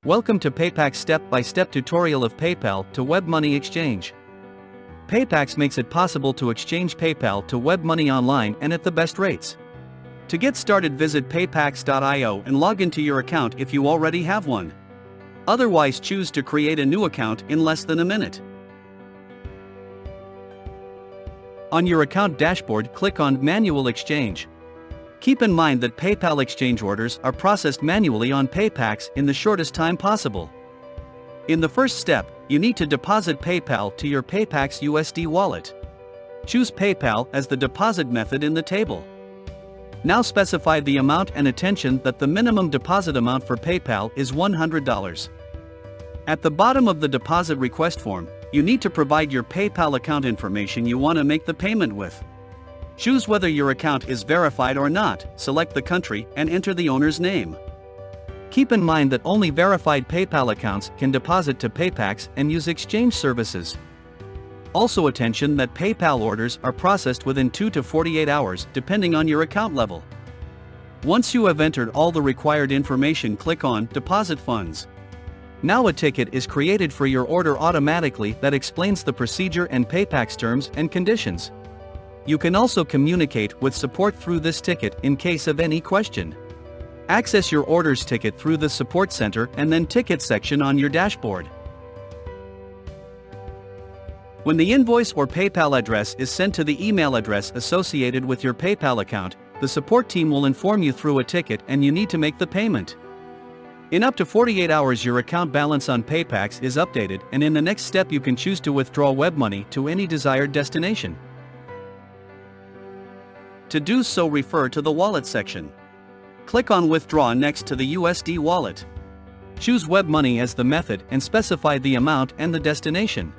Welcome to PayPax step-by-step tutorial of PayPal to WebMoney exchange. PayPax makes it possible to exchange PayPal to WebMoney online and at the best rates. To get started, visit paypax.io and log into your account if you already have one. Otherwise, choose to create a new account in less than a minute. On your account dashboard, click on Manual Exchange. Keep in mind that PayPal exchange orders are processed manually on PayPax in the shortest time possible. In the first step, you need to deposit PayPal to your PayPax USD wallet. Choose PayPal as the deposit method in the table. Now specify the amount and attention that the minimum deposit amount for PayPal is $100. At the bottom of the deposit request form, you need to provide your PayPal account information you want to make the payment with. Choose whether your account is verified or not, select the country, and enter the owner's name. Keep in mind that only verified PayPal accounts can deposit to PayPax and use exchange services. Also, attention that PayPal orders are processed within 2 to 48 hours depending on your account level. Once you have entered all the required information, click on Deposit Funds. Now a ticket is created for your order automatically that explains the procedure and PayPax terms and conditions. You can also communicate with support through this ticket in case of any question. Access your orders ticket through the support center and then ticket section on your dashboard. When the invoice or PayPal address is sent to the email address associated with your PayPal account, the support team will inform you through a ticket and you need to make the payment. In up to 48 hours, your account balance on PayPax is updated, and in the next step you can choose to withdraw WebMoney to any desired destination. To do so, refer to the Wallet section. Click on Withdraw next to the USD wallet. Choose WebMoney as the method and specify the amount and the destination.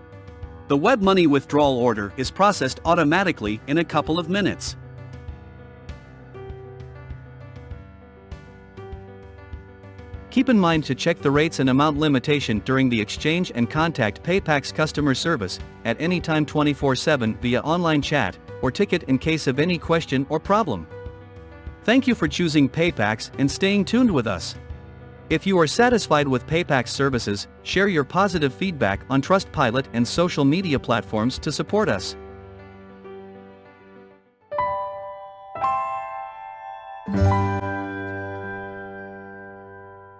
The WebMoney withdrawal order is processed automatically in a couple of minutes. Keep in mind to check the rates and amount limitation during the exchange and contact PayPax customer service at any time 24/7 via online chat or ticket in case of any question or problem. Thank you for choosing PayPax and staying tuned with us. If you are satisfied with PayPax services, share your positive feedback on Trustpilot and social media platforms to support us.